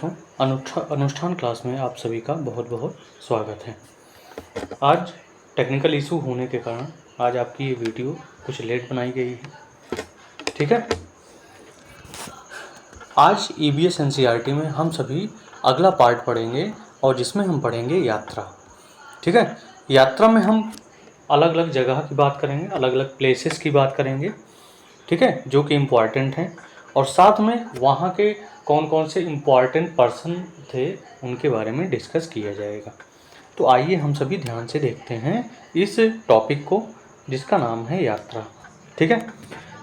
अनुष्ठान क्लास में आप सभी का बहुत बहुत स्वागत है। आज टेक्निकल इशू होने के कारण आज आपकी ये वीडियो कुछ लेट बनाई गई है। ठीक है, आज EBS NCERT में हम सभी अगला पार्ट पढ़ेंगे और जिसमें हम पढ़ेंगे यात्रा। ठीक है, यात्रा में हम अलग अलग जगह की बात करेंगे, अलग अलग प्लेसेस की बात करेंगे। ठीक है, जो कि इम्पॉर्टेंट हैं, और साथ में वहाँ के कौन कौन से इम्पॉर्टेंट पर्सन थे उनके बारे में डिस्कस किया जाएगा। तो आइए हम सभी ध्यान से देखते हैं इस टॉपिक को जिसका नाम है यात्रा। ठीक है,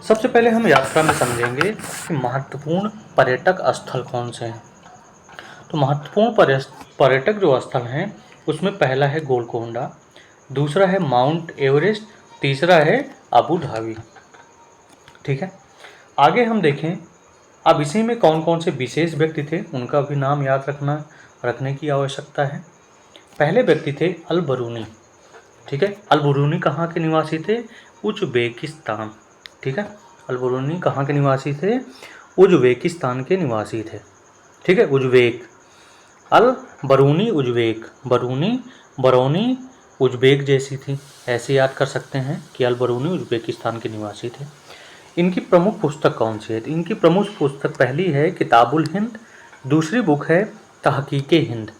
सबसे पहले हम यात्रा में समझेंगे कि महत्वपूर्ण पर्यटक स्थल कौन से हैं। तो महत्वपूर्ण पर्यटक जो स्थल हैं उसमें पहला है गोलकोंडा, दूसरा है माउंट एवरेस्ट, तीसरा है अबू धाबी। ठीक है, आगे हम देखें अब इसी में कौन कौन से विशेष व्यक्ति थे उनका भी नाम याद रखने की आवश्यकता है। पहले व्यक्ति थे अल बरूनी। ठीक है, अल बरूनी कहाँ के निवासी थे? उज़्बेकिस्तान। ठीक है, अल बरूनी कहाँ के निवासी थे? उज़्बेकिस्तान के निवासी थे। ठीक है, उज़्बेक, अल बरूनी उज़्बेक, बरौनी उज़्बेक जैसी थी, ऐसे याद कर सकते हैं कि अल बरूनी उज़्बेकिस्तान के निवासी थे। इनकी प्रमुख पुस्तक कौन सी है? इनकी प्रमुख पुस्तक पहली है किताबुल हिंद, दूसरी बुक है तहकीके हिंद।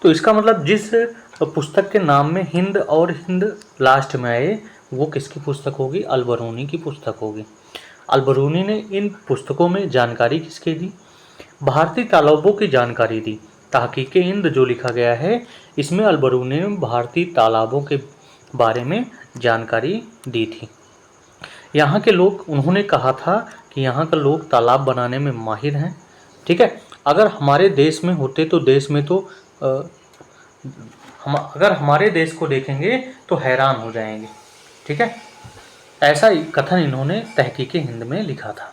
तो इसका मतलब जिस पुस्तक के नाम में हिंद और हिंद लास्ट में आए वो किसकी पुस्तक होगी? अल बरूनी की पुस्तक होगी। अल बरूनी ने इन पुस्तकों में जानकारी किसकी दी? भारतीय तालाबों की जानकारी दी। तहकीके हिंद जो लिखा गया है इसमें अल बरूनी ने भारतीय तालाबों के बारे में जानकारी दी थी। यहाँ के लोग, उन्होंने कहा था कि यहाँ का लोग तालाब बनाने में माहिर हैं। ठीक है, अगर हमारे देश में होते तो देश में तो अगर हमारे देश को देखेंगे तो हैरान हो जाएंगे। ठीक है, ऐसा कथन इन्होंने तहकीके हिंद में लिखा था।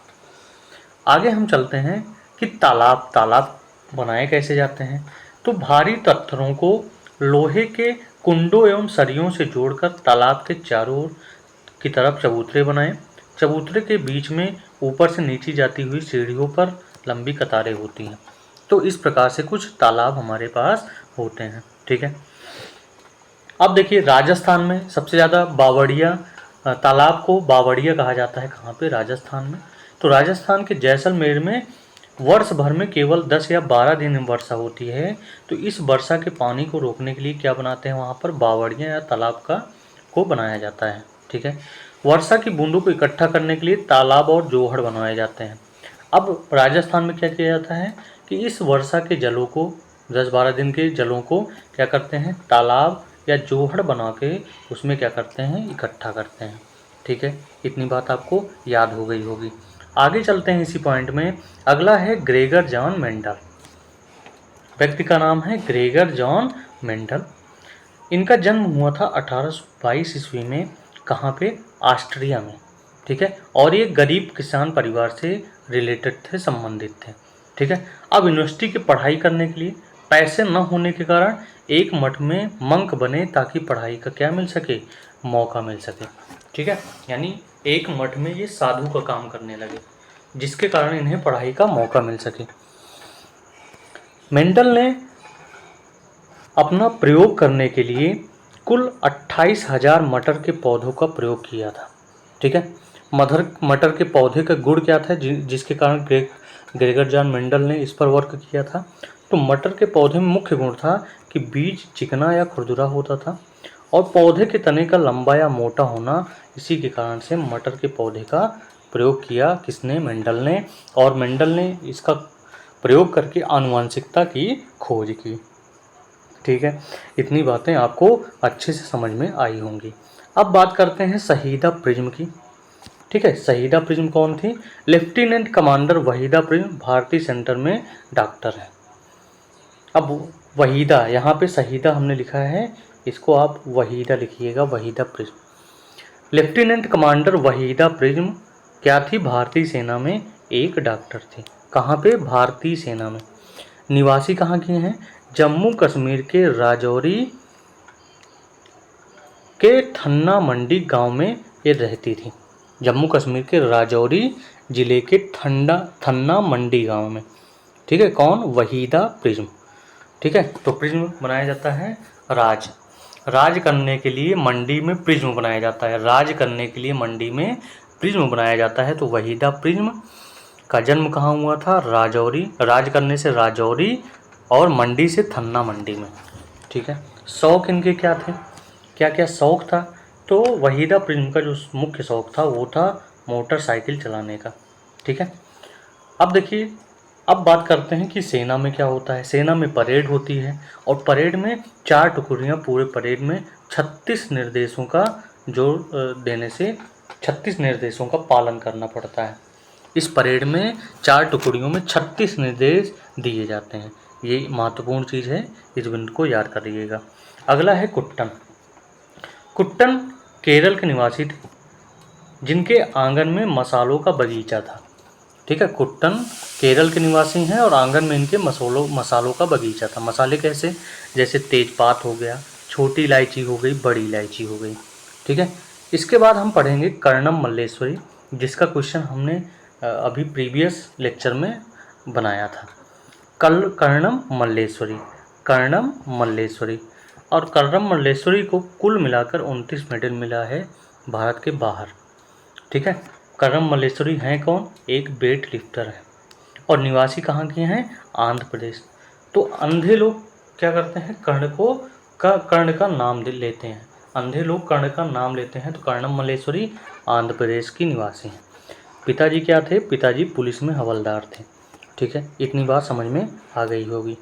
आगे हम चलते हैं कि तालाब बनाए कैसे जाते हैं। तो भारी पत्थरों को लोहे के कुंडों एवं सरियों से जोड़कर तालाब के चारों ओर की तरफ चबूतरे बनाएं। चबूतरे के बीच में ऊपर से नीचे जाती हुई सीढ़ियों पर लंबी कतारें होती हैं। तो इस प्रकार से कुछ तालाब हमारे पास होते हैं। ठीक है, अब देखिए राजस्थान में सबसे ज़्यादा बावड़िया, तालाब को बावड़िया कहा जाता है। कहाँ पे? राजस्थान में। तो राजस्थान के जैसलमेर में वर्ष भर में केवल 10 या 12 दिन वर्षा होती है। तो इस वर्षा के पानी को रोकने के लिए क्या बनाते हैं? वहाँ पर बावड़ियाँ या तालाब को बनाया जाता है। ठीक है, वर्षा की बूंदों को इकट्ठा करने के लिए तालाब और जोहड़ बनवाए जाते हैं। अब राजस्थान में क्या किया जाता है कि इस वर्षा के जलों को, 10-12 दिन के जलों को क्या करते हैं? तालाब या जोहड़ बना के उसमें क्या करते हैं? इकट्ठा करते हैं। ठीक है, इतनी बात आपको याद हो गई होगी। आगे चलते हैं इसी पॉइंट में। अगला है ग्रेगर जॉन मेंडल। व्यक्ति का नाम है ग्रेगर जॉन मेंडल। इनका जन्म हुआ था 1822 ईस्वी में। कहाँ पे? ऑस्ट्रिया में। ठीक है, और ये गरीब किसान परिवार से रिलेटेड थे, संबंधित थे। ठीक है, अब यूनिवर्सिटी की पढ़ाई करने के लिए पैसे न होने के कारण एक मठ में मंक बने ताकि पढ़ाई का क्या मिल सके? मौका मिल सके। ठीक है, यानी एक मठ में ये साधु का काम करने लगे जिसके कारण इन्हें पढ़ाई का मौका मिल सके। मेंडल ने अपना प्रयोग करने के लिए कुल 28,000 मटर के पौधों का प्रयोग किया था। ठीक है, मटर के पौधे का गुण क्या था जिसके कारण ग्रेगर जॉन मेंडल ने इस पर वर्क किया था? तो मटर के पौधे में मुख्य गुण था कि बीज चिकना या खुरदुरा होता था और पौधे के तने का लंबा या मोटा होना। इसी के कारण से मटर के पौधे का प्रयोग किया किसने? मेंडल ने। और मेंडल ने इसका प्रयोग करके आनुवंशिकता की खोज की। ठीक है, इतनी बातें आपको अच्छे से समझ में आई होंगी। अब बात करते हैं शहीदा प्रिज्म की। ठीक है, शहीदा प्रिज्म कौन थी? लेफ्टिनेंट कमांडर वहीदा प्रिज्म भारतीय सेंटर में डॉक्टर है। अब वहीदा, यहाँ पे शहीदा हमने लिखा है, इसको आप वहीदा लिखिएगा, Waheeda prism. Lieutenant commander Waheeda prism क्या थी? भारतीय सेना में एक डॉक्टर थी। कहाँ पे? भारतीय सेना में। निवासी कहाँ की हैं? जम्मू कश्मीर के राजौरी के थन्ना मंडी गांव में ये रहती थी। जम्मू कश्मीर के राजौरी जिले के थन्ना मंडी गांव में। ठीक ठीक है, कौन? वहीदा प्रिज्म। ठीक है, तो प्रिज्म बनाया जाता है राज करने के लिए मंडी में प्रिज्म बनाया जाता है। राज करने के लिए मंडी में प्रिज्म बनाया जाता है। तो वहीदा प्रिज्म का जन्म कहाँ हुआ था? राजौरी। राज करने से राजौरी और मंडी से थन्ना मंडी में। ठीक है, शौक इनके क्या थे, क्या क्या शौक था? तो वहीदा प्रिज्म का जो मुख्य शौक था वो था मोटरसाइकिल चलाने का। ठीक है, अब देखिए, अब बात करते हैं कि सेना में क्या होता है। सेना में परेड होती है और परेड में 4 टुकड़ियाँ पूरे परेड में 36 निर्देशों का जोर देने से 36 निर्देशों का पालन करना पड़ता है। इस परेड में 4 टुकड़ियों में 36 निर्देश दिए जाते हैं। ये महत्वपूर्ण चीज़ है, इस बिंदु को याद करिएगा। अगला है कुट्टन। कुट्टन केरल के निवासी थे जिनके आंगन में मसालों का बगीचा था। ठीक है, कुट्टन केरल के निवासी हैं और आंगन में इनके मसालों का बगीचा था। मसाले कैसे? जैसे तेजपात हो गया, छोटी इलायची हो गई, बड़ी इलायची हो गई। ठीक है, इसके बाद हम पढ़ेंगे कर्णम मल्लेश्वरी, जिसका क्वेश्चन हमने अभी प्रीवियस लेक्चर में बनाया था। कर्णम मल्लेश्वरी, कर्णम मल्लेश्वरी। और कर्णम मल्लेश्वरी को कुल मिलाकर 29 मेडल मिला है भारत के बाहर। ठीक है, कर्णम मल्लेश्वरी हैं कौन? एक वेट लिफ्टर है और निवासी कहाँ के हैं? आंध्र प्रदेश। तो अंधे लोग क्या करते हैं? कर्ण का नाम लेते हैं। अंधे लोग कर्ण का नाम लेते हैं। तो कर्णम मल्लेश्वरी आंध्र प्रदेश की निवासी हैं। पिताजी क्या थे? पिताजी पुलिस में हवलदार थे। ठीक है, इतनी बात समझ में आ गई होगी।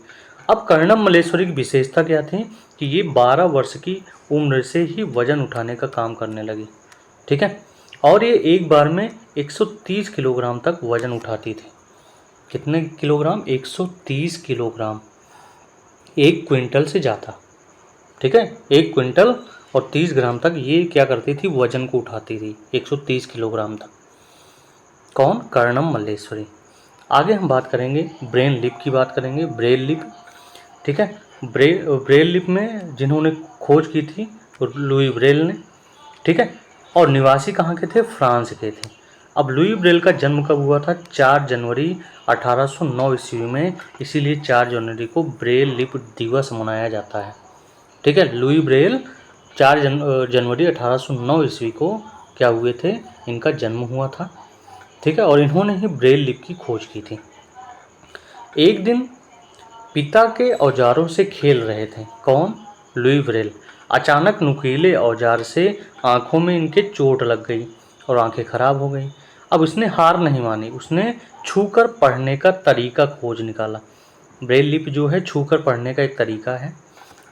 अब कर्णम मल्लेश्वरी की विशेषता क्या थी कि ये 12 वर्ष की उम्र से ही वजन उठाने का काम करने लगी। ठीक है, और ये एक बार में 130 किलोग्राम तक वजन उठाती थी। कितने किलोग्राम? 130 किलोग्राम, 1 क्विंटल से ज़्यादा। ठीक है, 1 क्विंटल और 30 ग्राम तक ये क्या करती थी? वजन को उठाती थी, 130 किलोग्राम तक। कौन? कर्णम मल्लेश्वरी। आगे हम बात करेंगे ब्रेन लिप की, बात करेंगे ब्रेल लिप। ठीक है, ब्रेल लिप में जिन्होंने खोज की थी लुई ब्रेल ने। ठीक है, और निवासी कहाँ के थे? फ्रांस के थे। अब लुई ब्रेल का जन्म कब हुआ था? 4 जनवरी 1809 ईस्वी में, इसीलिए 4 जनवरी को ब्रेल लिप दिवस मनाया जाता है। ठीक है, लुई ब्रेल 4 जनवरी 1809 ईस्वी को क्या हुए थे? इनका जन्म हुआ था। ठीक है, और इन्होंने ही ब्रेल लिप की खोज की थी। एक दिन पिता के औजारों से खेल रहे थे। कौन? Louis Braille. अचानक नुकीले औजार से आंखों में इनके चोट लग गई और आंखें खराब हो गई। अब उसने हार नहीं मानी, उसने छूकर पढ़ने का तरीका खोज निकाला। ब्रेल लिप जो है छूकर पढ़ने का एक तरीका है।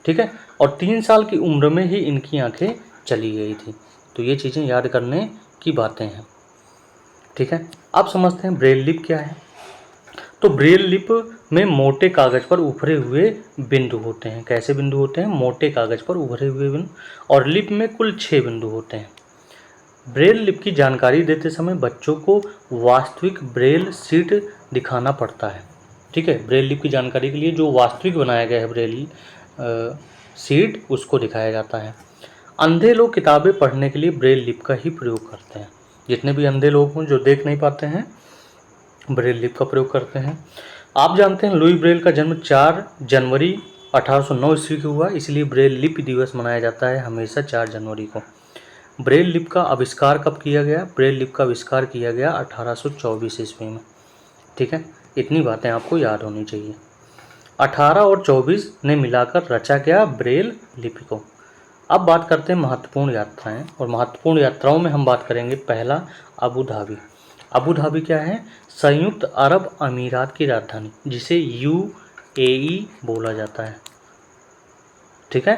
ठीक है, और 3 साल की उम्र में ही इनकी आंखें चली गई थी। तो ये चीज़ें याद करने की बातें हैं। ठीक है, अब समझते हैं ब्रेल लिप क्या है। तो ब्रेल लिप में मोटे कागज पर उभरे हुए बिंदु होते हैं। कैसे बिंदु होते हैं? मोटे कागज पर उभरे हुए बिंदु, और लिप में कुल 6 बिंदु होते हैं। ब्रेल लिप की जानकारी देते समय बच्चों को वास्तविक ब्रेल शीट दिखाना पड़ता है। ठीक है, ब्रेल लिप की जानकारी के लिए जो वास्तविक बनाया गया है ब्रेल शीट, उसको दिखाया जाता है। अंधे लोग किताबें पढ़ने के लिए ब्रेल लिप का ही प्रयोग करते हैं। जितने भी अंधे लोग हों जो देख नहीं पाते हैं, ब्रेल लिप का प्रयोग करते हैं। आप जानते हैं लुई ब्रेल का जन्म 4 जनवरी 1809 ईस्वी को हुआ, इसलिए ब्रेल लिप दिवस मनाया जाता है हमेशा 4 जनवरी को। ब्रेल लिप का आविष्कार कब किया गया? ब्रेल लिप का आविष्कार किया गया 1824 ईस्वी में। ठीक है, इतनी बातें आपको याद होनी चाहिए। 18 और 24 ने मिलाकर रचा गया ब्रेल लिपि को। अब बात करते हैं महत्वपूर्ण यात्राएं, और महत्वपूर्ण यात्राओं में हम बात करेंगे पहला अबू धाबी। अबू धाबी क्या है? संयुक्त अरब अमीरात की राजधानी, जिसे यूएई बोला जाता है। ठीक है,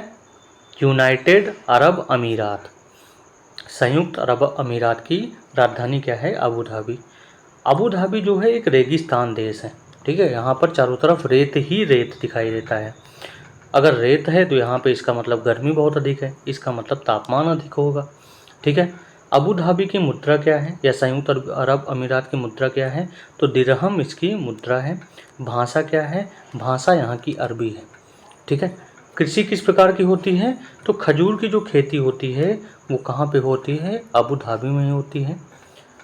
यूनाइटेड अरब अमीरात। संयुक्त अरब अमीरात की राजधानी क्या है? Abu Dhabi. अबू धाबी जो है एक रेगिस्तान देश है। ठीक है, यहाँ पर चारों तरफ रेत ही रेत दिखाई देता है। अगर रेत है तो यहाँ पे इसका मतलब गर्मी बहुत अधिक है, इसका मतलब तापमान अधिक होगा। ठीक है, अबू धाबी की मुद्रा क्या है, या संयुक्त अरब अमीरात की मुद्रा क्या है? तो दिरहम इसकी मुद्रा है। भाषा क्या है? भाषा यहाँ की अरबी है। ठीक है, कृषि किस प्रकार की होती है? तो खजूर की जो खेती होती है वो कहाँ पे होती है? अबू धाबी में ही होती है।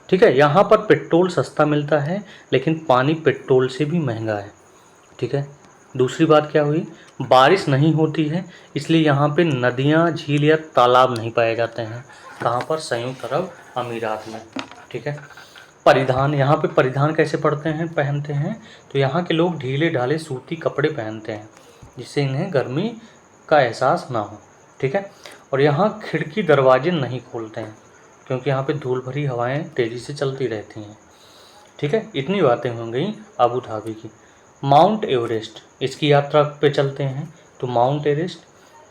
ठीक है, यहाँ पर पेट्रोल सस्ता मिलता है, लेकिन पानी पेट्रोल से भी महंगा है। ठीक है। दूसरी बात क्या हुई, बारिश नहीं होती है, इसलिए यहाँ पे नदियाँ, झील या तालाब नहीं पाए जाते हैं। कहाँ पर? संयुक्त अरब अमीरात में। ठीक है। परिधान, यहाँ पे परिधान कैसे पहनते हैं, तो यहाँ के लोग ढीले ढाले सूती कपड़े पहनते हैं, जिससे इन्हें गर्मी का एहसास ना हो। ठीक है। और यहाँ खिड़की दरवाजे नहीं खोलते हैं, क्योंकि यहाँ पे धूल भरी हवाएं तेज़ी से चलती रहती हैं। ठीक है। इतनी बातें हो गई अबू धाबी की। माउंट एवरेस्ट, इसकी यात्रा पे चलते हैं। तो माउंट एवरेस्ट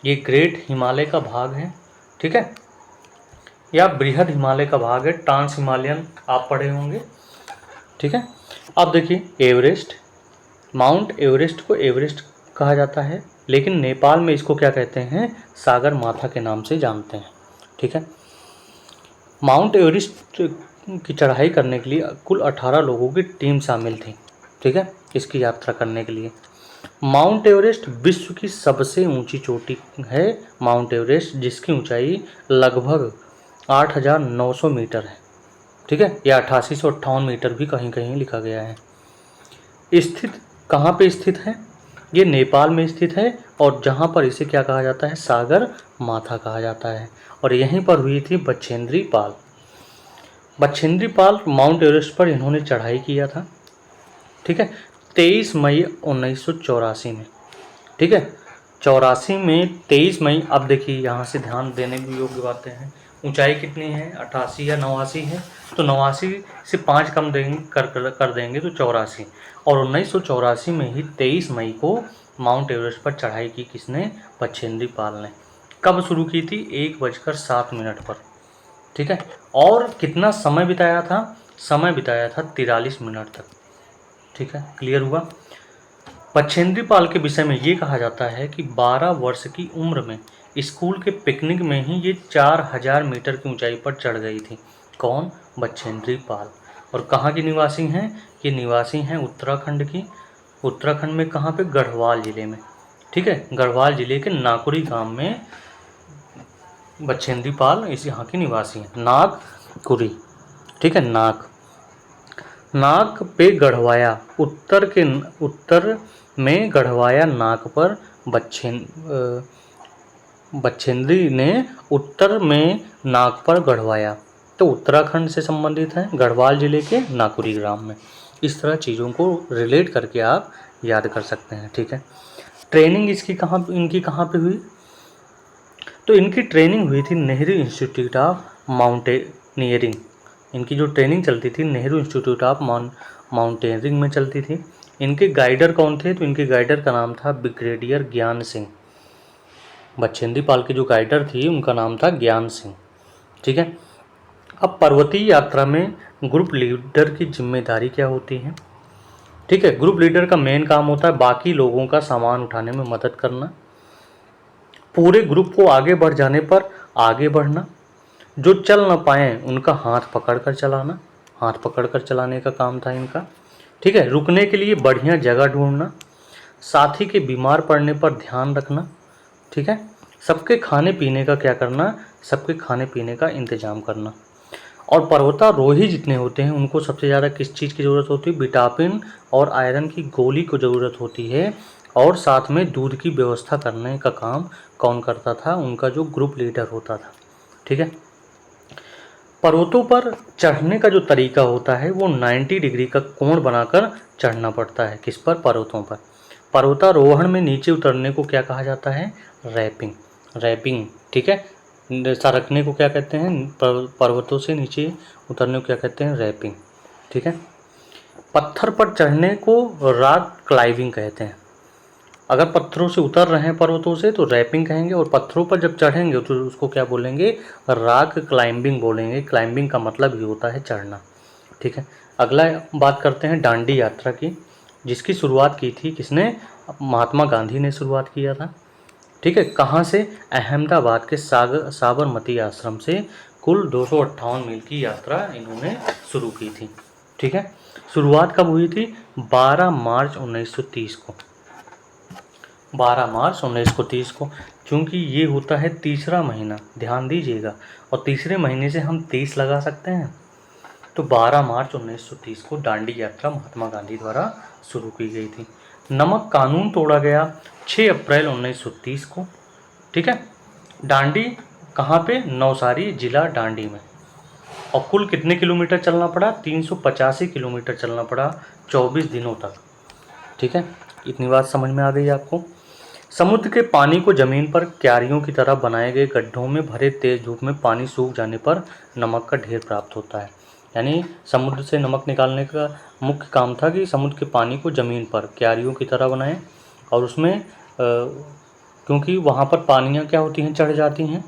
ये ग्रेट हिमालय का भाग है। ठीक है, या बृहद हिमालय का भाग है। ट्रांस हिमालयन आप पढ़े होंगे। ठीक है। अब देखिए एवरेस्ट, माउंट एवरेस्ट को एवरेस्ट कहा जाता है, लेकिन नेपाल में इसको क्या कहते हैं? सागर माथा के नाम से जानते हैं। ठीक है। माउंट एवरेस्ट की चढ़ाई करने के लिए कुल 18 लोगों की टीम शामिल थी। ठीक है, इसकी यात्रा करने के लिए। माउंट एवरेस्ट विश्व की सबसे ऊंची चोटी है। माउंट एवरेस्ट, जिसकी ऊंचाई लगभग 8,900 मीटर है। ठीक है, या 8858 मीटर भी कहीं कहीं लिखा गया है। स्थित कहाँ पे स्थित है? ये नेपाल में स्थित है, और जहाँ पर इसे क्या कहा जाता है? सागर माथा कहा जाता है। और यहीं पर हुई थी बछेंद्री पाल। बछेंद्री पाल माउंट एवरेस्ट पर इन्होंने चढ़ाई किया था। ठीक है, 23 मई 1984 में। ठीक है, 84 में 23 मई। अब देखिए यहाँ से ध्यान देने की योग्य बातें हैं। ऊंचाई कितनी है? 88 या 89 है, तो 89 से 5 कम देंगे, कर देंगे तो 84। और 1984 में ही 23 मई को माउंट एवरेस्ट पर चढ़ाई की किसने? बछेंद्री पाल ने। कब शुरू की थी? 1:07 पर। ठीक है, और कितना समय बिताया था? समय बिताया था 43 मिनट तक। ठीक है, क्लियर हुआ। बछेंद्री पाल के विषय में ये कहा जाता है कि 12 वर्ष की उम्र में स्कूल के पिकनिक में ही ये 4000 मीटर की ऊंचाई पर चढ़ गई थी। कौन? बछेंद्री पाल। और कहाँ की निवासी हैं? ये निवासी हैं उत्तराखंड की। उत्तराखंड में कहाँ पे? गढ़वाल जिले में। ठीक है, गढ़वाल जिले के नाकुरी गांव में बछेंद्री पाल इस यहाँ की निवासी हैं। नागकुरी। ठीक है, नाक पे गढ़वाया, उत्तर में गढ़वाया नाक पर बछेंद्री ने उत्तर में नाक पर गढ़वाया। तो उत्तराखंड से संबंधित है, गढ़वाल जिले के नाकुरी ग्राम में। इस तरह चीज़ों को रिलेट करके आप याद कर सकते हैं। ठीक है। ट्रेनिंग इनकी कहाँ पे हुई? तो इनकी ट्रेनिंग हुई थी नेहरू इंस्टीट्यूट ऑफ माउंटेनियरिंग। इनकी जो ट्रेनिंग चलती थी नेहरू इंस्टीट्यूट ऑफ माउंटेनियरिंग में चलती थी। इनके गाइडर कौन थे? तो इनके गाइडर का नाम था ब्रिगेडियर ज्ञान सिंह। बछेंद्री पाल की जो गाइडर थी उनका नाम था ज्ञान सिंह। ठीक है। अब पर्वतीय यात्रा में ग्रुप लीडर की जिम्मेदारी क्या होती है? ठीक है, ग्रुप लीडर का मेन काम होता है बाकी लोगों का सामान उठाने में मदद करना, पूरे ग्रुप को आगे बढ़ जाने पर आगे बढ़ना, जो चल न पाए उनका हाथ पकड़कर चलाना। हाथ पकड़कर चलाने का काम था इनका। ठीक है, रुकने के लिए बढ़िया जगह ढूंढना, साथी के बीमार पड़ने पर ध्यान रखना। ठीक है, सबके खाने पीने का क्या करना? सबके खाने पीने का इंतजाम करना। और पर्वतारोही जितने होते हैं उनको सबसे ज़्यादा किस चीज़ की ज़रूरत होती है? विटामिन और आयरन की गोली को ज़रूरत होती है। और साथ में दूध की व्यवस्था करने का काम कौन करता था? उनका जो ग्रुप लीडर होता था। ठीक है। पर्वतों पर चढ़ने का जो तरीका होता है वो 90 डिग्री का कोण बनाकर चढ़ना पड़ता है। किस पर? पर्वतों पर। पर्वतारोहण में नीचे उतरने को क्या कहा जाता है? रैपिंग। ठीक है, सरकने को क्या कहते हैं? पर्वतों से नीचे उतरने को क्या कहते हैं? रैपिंग। ठीक है। पत्थर पर चढ़ने को रॉक क्लाइंबिंग कहते हैं। अगर पत्थरों से उतर रहे हैं पर्वतों से तो रैपिंग कहेंगे, और पत्थरों पर जब चढ़ेंगे तो उसको क्या बोलेंगे? रॉक क्लाइंबिंग बोलेंगे। क्लाइंबिंग का मतलब ही होता है चढ़ना। ठीक है। अगला बात करते हैं दांडी यात्रा की, जिसकी शुरुआत की थी किसने? महात्मा गांधी ने शुरुआत किया था। ठीक है, कहाँ से? अहमदाबाद के साबरमती आश्रम से कुल 258 मील की यात्रा इन्होंने शुरू की थी। ठीक है, शुरुआत कब हुई थी? 12 मार्च 1930 को। 12 मार्च 1930 को, क्योंकि ये होता है तीसरा महीना, ध्यान दीजिएगा, और तीसरे महीने से हम 30 लगा सकते हैं। तो 12 मार्च 1930 को दांडी यात्रा महात्मा गांधी द्वारा शुरू की गई थी। नमक कानून तोड़ा गया 6 अप्रैल 1930 को। ठीक है। डांडी कहाँ पे? नवसारी जिला डांडी में। और कुल कितने किलोमीटर चलना पड़ा? 385 किलोमीटर चलना पड़ा 24 दिनों तक। ठीक है, इतनी बात समझ में आ गई आपको। समुद्र के पानी को जमीन पर क्यारियों की तरह बनाए गए गड्ढों में भरे तेज धूप में पानी सूख जाने पर नमक का ढेर प्राप्त होता है। यानी समुद्र से नमक निकालने का मुख्य काम था कि समुद्र के पानी को ज़मीन पर क्यारियों की तरह बनाएं और उसमें क्योंकि वहाँ पर पानियाँ क्या होती हैं, चढ़ जाती हैं,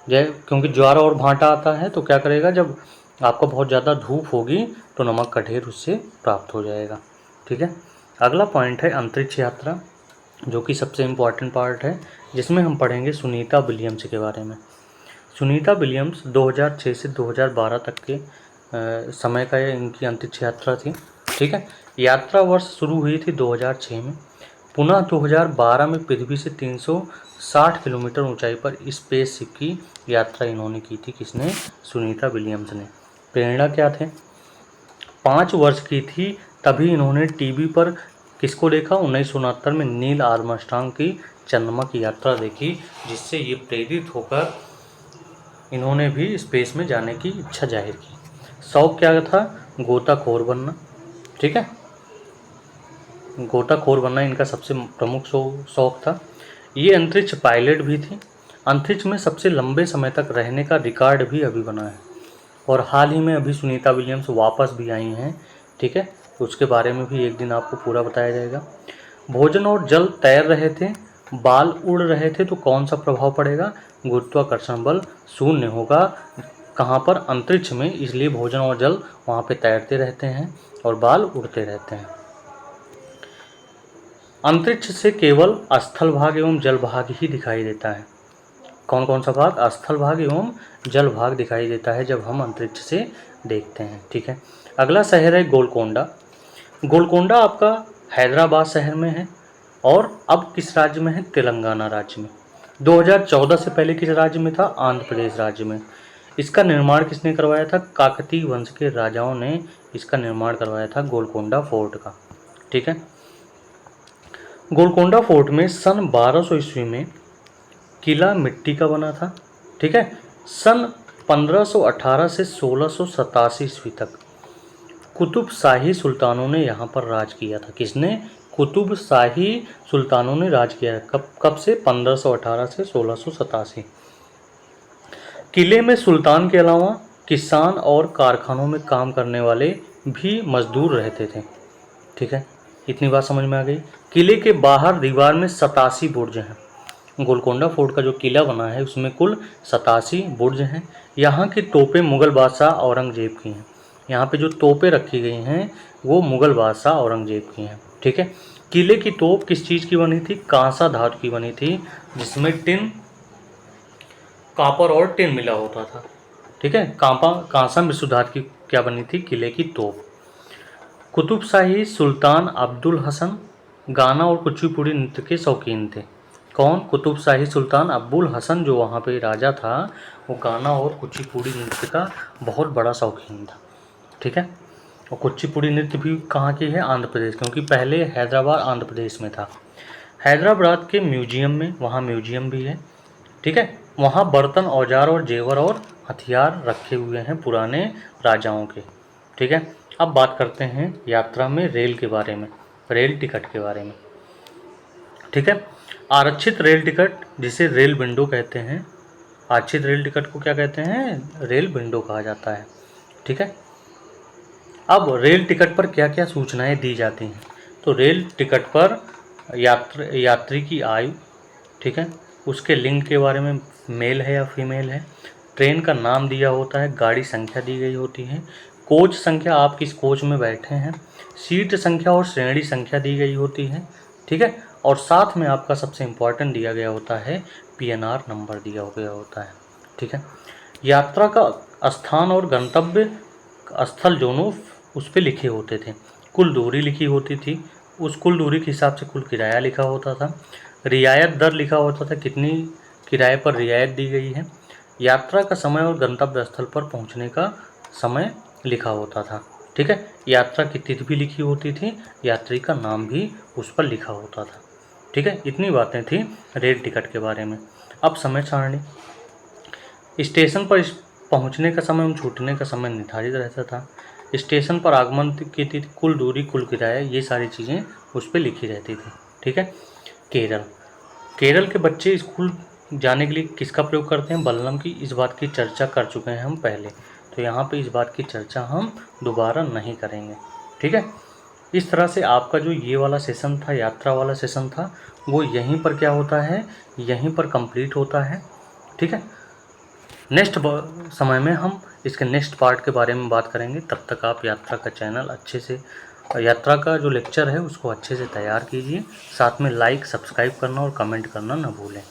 क्योंकि ज्वार और भांटा आता है तो क्या करेगा, जब आपको बहुत ज़्यादा धूप होगी तो नमक का ढेर उससे प्राप्त हो जाएगा। ठीक है। अगला पॉइंट है अंतरिक्ष यात्रा, जो कि सबसे इम्पॉर्टेंट पार्ट है, जिसमें हम पढ़ेंगे सुनीता विलियम्स के बारे में। सुनीता विलियम्स 2006 से 2012 तक के समय का इनकी अंतरिक्ष यात्रा थी। ठीक है। यात्रा वर्ष शुरू हुई थी 2006 में, पुनः 2012 में पृथ्वी से 360 किलोमीटर ऊंचाई पर स्पेसशिप की यात्रा इन्होंने की थी। किसने? सुनीता विलियम्स ने। प्रेरणा क्या थे? 5 वर्ष की थी तभी इन्होंने टीवी पर किसको देखा? 1969 में नील आर्मस्ट्रांग की चंद्रमा की यात्रा देखी, जिससे ये प्रेरित होकर इन्होंने भी स्पेस में जाने की इच्छा जाहिर की। शौक क्या था? गोताखोर बनना। ठीक है, गोताखोर बनना इनका सबसे प्रमुख शौक था। ये अंतरिक्ष पायलट भी थी। अंतरिक्ष में सबसे लंबे समय तक रहने का रिकॉर्ड भी अभी बना है, और हाल ही में अभी सुनीता विलियम्स वापस भी आई हैं। ठीक है, उसके बारे में भी एक दिन आपको पूरा बताया जाएगा। भोजन और जल तैर रहे थे, बाल उड़ रहे थे, तो कौन सा प्रभाव पड़ेगा? गुरुत्वाकर्षण बल शून्य होगा। कहाँ पर? अंतरिक्ष में, इसलिए भोजन और जल वहाँ पे तैरते रहते हैं और बाल उड़ते रहते हैं। अंतरिक्ष से केवल स्थल भाग एवं जल भाग ही दिखाई देता है। कौन कौन सा भाग? स्थल भाग एवं जल भाग दिखाई देता है जब हम अंतरिक्ष से देखते हैं। ठीक है। अगला शहर है गोलकोंडा। गोलकोंडा आपका हैदराबाद शहर में है और अब किस राज्य में है? तेलंगाना राज्य में। 2014 से पहले किस राज्य में था? आंध्र प्रदेश राज्य में। इसका निर्माण किसने करवाया था? काकतीय वंश के राजाओं ने इसका निर्माण करवाया था, गोलकोंडा फोर्ट का। ठीक है। गोलकोंडा फोर्ट में सन 1200 ईस्वी में किला मिट्टी का बना था। ठीक है। सन 1518 से 1687 ईस्वी तक कुतुब शाही सुल्तानों ने यहाँ पर राज किया था। किसने? कुतुब शाही सुल्तानों ने राज किया। कब से? 1518 से 1687। किले में सुल्तान के अलावा किसान और कारखानों में काम करने वाले भी मजदूर रहते थे। ठीक है, इतनी बात समझ में आ गई। किले के बाहर दीवार में 87 बुर्ज हैं। गोलकोंडा फोर्ट का जो किला बना है उसमें कुल 87 बुर्ज हैं। यहाँ की तोपें मुगल बादशाह औरंगजेब की हैं। यहाँ पे जो तोपें रखी गई हैं वो मुगल बादशाह औरंगजेब की हैं। ठीक है। किले की तोप किस चीज़ की बनी थी? कांसा धातु की बनी थी, जिसमें टिन, कॉपर और टिन मिला होता था। ठीक है। कांसा मिश्र धातु की क्या बनी थी? किले की तोप। कुतुब शाही सुल्तान अब्दुल हसन गाना और कुचिपुड़ी नृत्य के शौकीन थे। कौन? कुतुब शाही सुल्तान अब्दुल हसन, जो वहाँ पे राजा था, वो गाना और कुचिपुड़ी नृत्य का बहुत बड़ा शौकीन था। ठीक है। और कुचिपुड़ी नृत्य भी कहाँ की है? आंध्र प्रदेश, क्योंकि पहले हैदराबाद आंध्र प्रदेश में था। हैदराबाद के म्यूजियम में, वहाँ म्यूजियम भी है। ठीक है। वहाँ बर्तन, औजार और जेवर और हथियार रखे हुए हैं पुराने राजाओं के। ठीक है। अब बात करते हैं यात्रा में रेल के बारे में, रेल टिकट के बारे में। ठीक है। आरक्षित रेल टिकट, जिसे रेल विंडो कहते हैं, आरक्षित रेल टिकट को क्या कहते हैं? रेल विंडो कहा जाता है। ठीक है। अब रेल टिकट पर क्या क्या सूचनाएं दी जाती हैं? तो रेल टिकट पर यात्री की आयु, ठीक है, उसके लिंग के बारे में, मेल है या फीमेल है, ट्रेन का नाम दिया होता है, गाड़ी संख्या दी गई होती है, कोच संख्या, आप किस कोच में बैठे हैं, सीट संख्या और श्रेणी संख्या दी गई होती है। ठीक है। और साथ में आपका सबसे इम्पोर्टेंट दिया गया होता है पीएनआर नंबर दिया गया होता है। ठीक है। यात्रा का स्थान और गंतव्य स्थल दोनों उस पर लिखे होते थे। कुल दूरी लिखी होती थी, उस कुल दूरी के हिसाब से कुल किराया लिखा होता था। रियायत दर लिखा होता था, कितनी किराए पर रियायत दी गई है। यात्रा का समय और गंतव्य स्थल पर पहुंचने का समय लिखा होता था। ठीक है। यात्रा की तिथि भी लिखी होती थी, यात्री का नाम भी उस पर लिखा होता था। ठीक है, इतनी बातें थी रेल टिकट के बारे में। अब समय सारणी, स्टेशन पर पहुंचने का समय एवं छूटने का समय निर्धारित रहता था। स्टेशन पर आगमन की तिथि, कुल दूरी, कुल किराया, ये सारी चीज़ें उस पर लिखी रहती थी। ठीक है। केरल, केरल के बच्चे स्कूल जाने के लिए किसका प्रयोग करते हैं? बल्लम की। इस बात की चर्चा कर चुके हैं हम पहले, तो यहाँ पे इस बात की चर्चा हम दोबारा नहीं करेंगे। ठीक है। इस तरह से आपका जो ये वाला सेशन था, यात्रा वाला सेशन था, वो यहीं पर क्या होता है, यहीं पर कंप्लीट होता है। ठीक है। नेक्स्ट समय में हम इसके नेक्स्ट पार्ट के बारे में बात करेंगे। तब तक आप यात्रा का चैनल अच्छे से, यात्रा का जो लेक्चर है उसको अच्छे से तैयार कीजिए। साथ में लाइक, सब्सक्राइब करना और कमेंट करना ना भूलें।